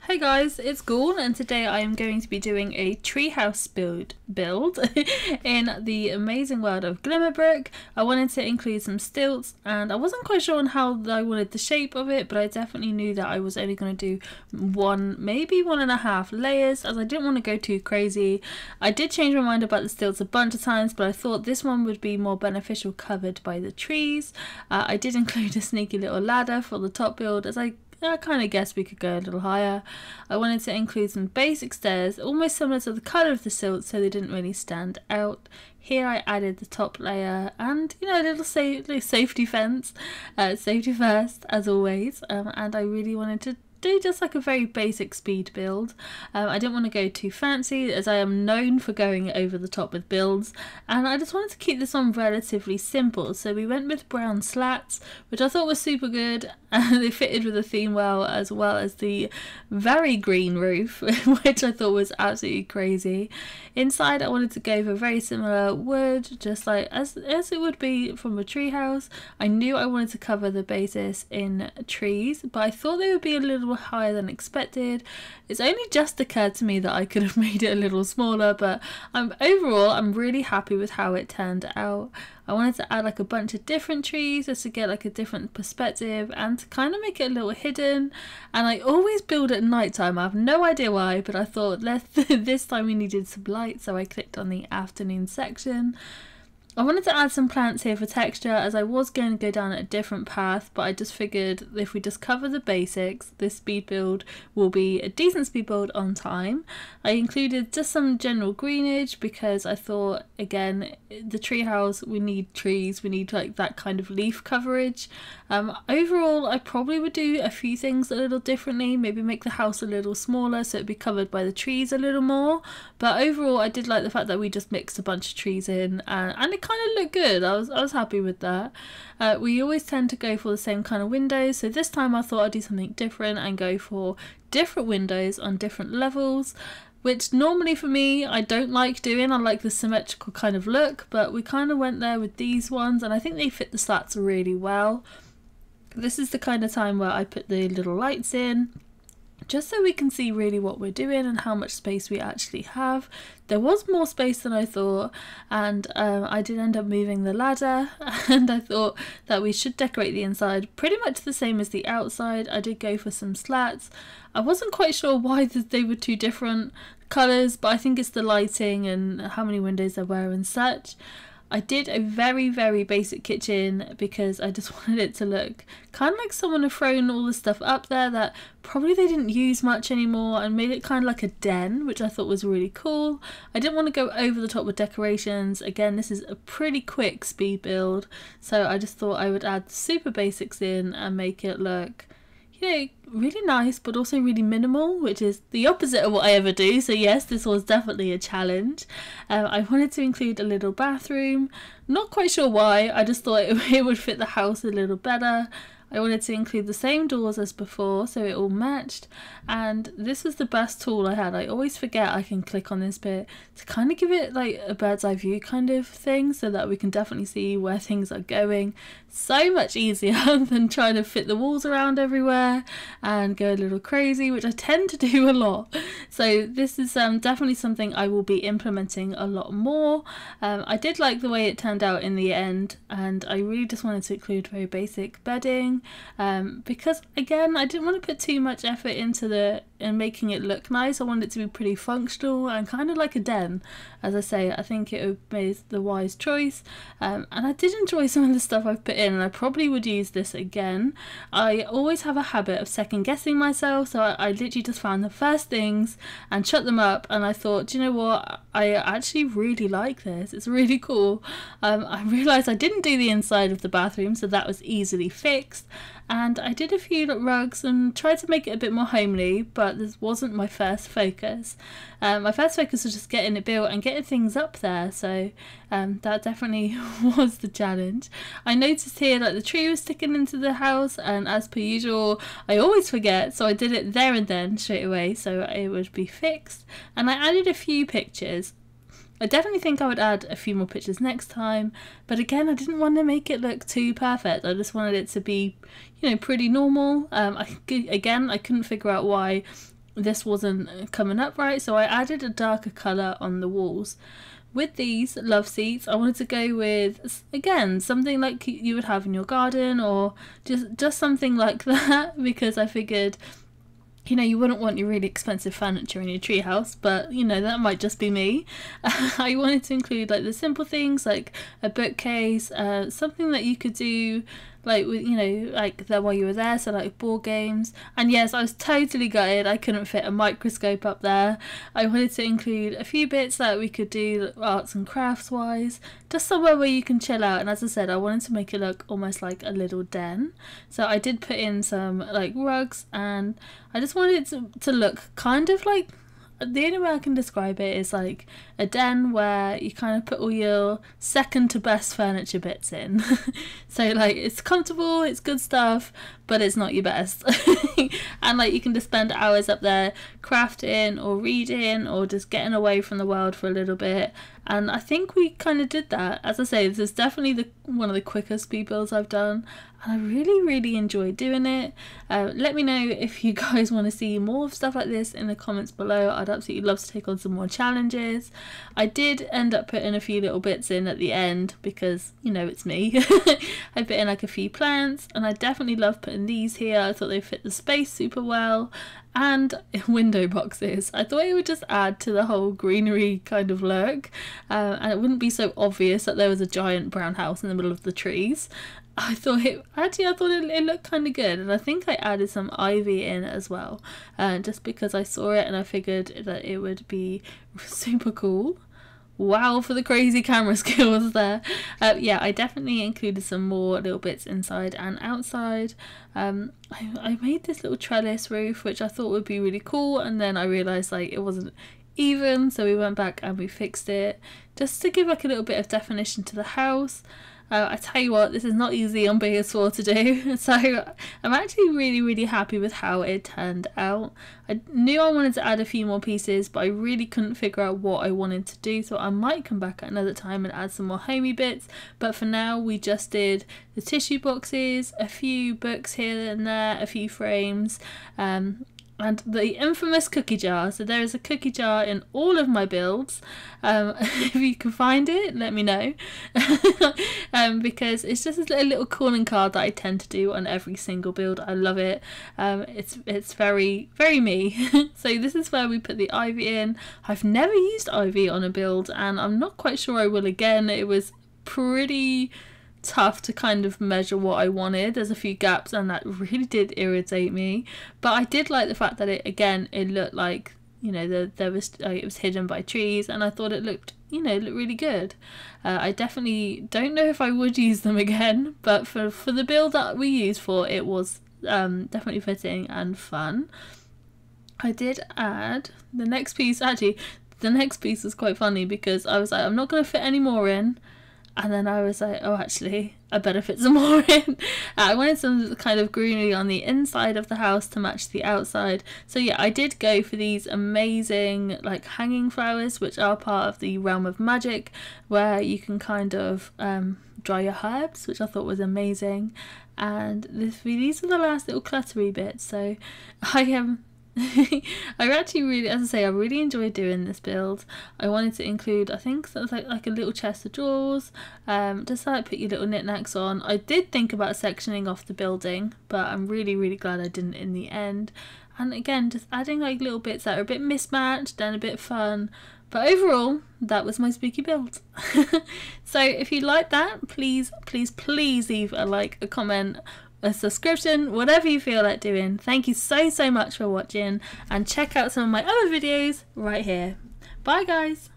Hey guys, it's Ghoul and today I am going to be doing a treehouse build in the amazing world of Glimmerbrook. I wanted to include some stilts and I wasn't quite sure on how I wanted the shape of it, but I definitely knew that I was only going to do one, maybe 1.5 layers, as I didn't want to go too crazy. I did change my mind about the stilts a bunch of times, but I thought this one would be more beneficial covered by the trees. I did include a sneaky little ladder for the top build, as I kind of guessed we could go a little higher. I wanted to include some basic stairs, almost similar to the colour of the silts, so they didn't really stand out. Here I added the top layer and, you know, a little safety fence, safety first as always, and I really wanted to do just like a very basic speed build. I didn't want to go too fancy, as I am known for going over the top with builds, and I just wanted to keep this one relatively simple, so we went with brown slats, which I thought was super good, and they fitted with the theme well as the very green roof, which I thought was absolutely crazy. Inside I wanted to go for very similar wood, just like as it would be from a treehouse. I knew I wanted to cover the basis in trees, but I thought they would be a little higher than expected. It's only just occurred to me that I could have made it a little smaller, but overall I'm really happy with how it turned out. I wanted to add like a bunch of different trees just to get like a different perspective and to kind of make it a little hidden. And I always build at night time. I have no idea why, but I thought this time we needed some light, so I clicked on the afternoon section. I wanted to add some plants here for texture, as I was going to go down a different path, but I just figured if we just cover the basics, this speed build will be a decent speed build on time. I included just some general greenage because I thought, again, the treehouse, we need trees, we need like that kind of leaf coverage. Overall, I probably would do a few things a little differently, maybe make the house a little smaller so it'd be covered by the trees a little more, but overall I did like the fact that we just mixed a bunch of trees in, and it kind of looked good. I was happy with that. We always tend to go for the same kind of windows, so this time I thought I'd do something different and go for different windows on different levels, which normally for me I don't like doing. I like the symmetrical kind of look, but we kind of went there with these ones and I think they fit the slats really well. This is the kind of time where I put the little lights in, just so we can see really what we're doing and how much space we actually have. There was more space than I thought, and I did end up moving the ladder, and I thought that we should decorate the inside pretty much the same as the outside. I did go for some slats. I wasn't quite sure why they were two different colours, but I think it's the lighting and how many windows there were and such. I did a very basic kitchen because I just wanted it to look kind of like someone had thrown all the stuff up there that probably they didn't use much anymore and made it kind of like a den, which I thought was really cool. I didn't want to go over the top with decorations. Again, this is a pretty quick speed build, so I just thought I would add super basics in and make it look, you know, really nice but also really minimal, which is the opposite of what I ever do. So yes, this was definitely a challenge. I wanted to include a little bathroom, not quite sure why, I just thought it would fit the house a little better. I wanted to include the same doors as before so it all matched, and this was the best tool I had. I always forget I can click on this bit to kind of give it like a bird's eye view kind of thing so that we can definitely see where things are going. So much easier than trying to fit the walls around everywhere and go a little crazy, which I tend to do a lot. So this is definitely something I will be implementing a lot more. I did like the way it turned out in the end, and I really just wanted to include very basic bedding, because again I didn't want to put too much effort into making it look nice. I wanted it to be pretty functional and kind of like a den. As I say, I think it would be the wise choice, and I did enjoy some of the stuff I've put in, and I probably would use this again. I always have a habit of second guessing myself, so I literally just found the first things and shut them up, and I thought, do you know what, I actually really like this, it's really cool. I realised I didn't do the inside of the bathroom, so that was easily fixed, and I did a few rugs and tried to make it a bit more homely, but this wasn't my first focus. My first focus was just getting it built and getting things up there, so that definitely was the challenge. I noticed here that the tree was sticking into the house, and as per usual I always forget, so I did it there and then straight away so it would be fixed, and I added a few pictures. I definitely think I would add a few more pictures next time, but again I didn't want to make it look too perfect. I just wanted it to be, you know, pretty normal. I couldn't figure out why this wasn't coming up right, so I added a darker colour on the walls. With these love seats, I wanted to go with, again, something like you would have in your garden, or just something like that, because I figured, you know, you wouldn't want your really expensive furniture in your treehouse, but you know, that might just be me. I wanted to include like the simple things like a bookcase, something that you could do like with, you know, like that while you were there, so like board games. And yes, I was totally gutted I couldn't fit a microscope up there. I wanted to include a few bits that we could do arts and crafts wise, just somewhere where you can chill out. And as I said, I wanted to make it look almost like a little den, so I did put in some like rugs, and I just wanted it to look kind of like, the only way I can describe it is like a den where you kind of put all your second to best furniture bits in. So like it's comfortable, it's good stuff, but it's not your best. And like you can just spend hours up there crafting or reading or just getting away from the world for a little bit. And I think we kind of did that. As I say, this is definitely one of the quickest speed builds I've done, and I really enjoyed doing it. Let me know if you guys want to see more of stuff like this in the comments below. I'd absolutely love to take on some more challenges. I did end up putting a few little bits in at the end because, you know, it's me. I put in like a few plants, and I definitely love putting these here. I thought they fit the space super well. And window boxes. I thought it would just add to the whole greenery kind of look, and it wouldn't be so obvious that there was a giant brown house in the middle of the trees. I thought it looked kind of good, and I think I added some ivy in as well, just because I saw it and I figured that it would be super cool. Wow, for the crazy camera skills there. Yeah, I definitely included some more little bits inside and outside. I made this little trellis roof, which I thought would be really cool, and then I realised like it wasn't even, so we went back and we fixed it just to give like a little bit of definition to the house. I tell you what, this is not easy on PS4 to do, so I'm actually really happy with how it turned out. I knew I wanted to add a few more pieces, but I really couldn't figure out what I wanted to do, so I might come back at another time and add some more homey bits. But for now, we just did the tissue boxes, a few books here and there, a few frames, and the infamous cookie jar. So there is a cookie jar in all of my builds. If you can find it, let me know. Because it's just a little calling card that I tend to do on every single build. I love it. It's very me. So this is where we put the ivy in. I've never used ivy on a build, and I'm not quite sure I will again. It was pretty tough to kind of measure what I wanted. There's a few gaps, and that really did irritate me, but I did like the fact that it looked like, you know, there was it was hidden by trees, and I thought it looked, you know, looked really good. I definitely don't know if I would use them again, but for the build that we used for it was definitely fitting and fun. I did add the next piece. Actually, the next piece was quite funny because I was like, I'm not going to fit any more in. And then I was like, oh, actually, I better fit some more in. I wanted some kind of greenery on the inside of the house to match the outside. So yeah, I did go for these amazing like hanging flowers, which are part of the realm of magic, where you can kind of dry your herbs, which I thought was amazing. And these are the last little cluttery bits. So I am... I actually really, as I say, I really enjoyed doing this build. I wanted to include, I think, something like a little chest of drawers, just to like put your little knickknacks on. I did think about sectioning off the building, but I'm really glad I didn't in the end. And again, just adding like little bits that are a bit mismatched and a bit fun. But overall, that was my spooky build. So if you like that, please leave a like, a comment, a subscription, whatever you feel like doing. Thank you so much for watching, and check out some of my other videos right here. Bye guys.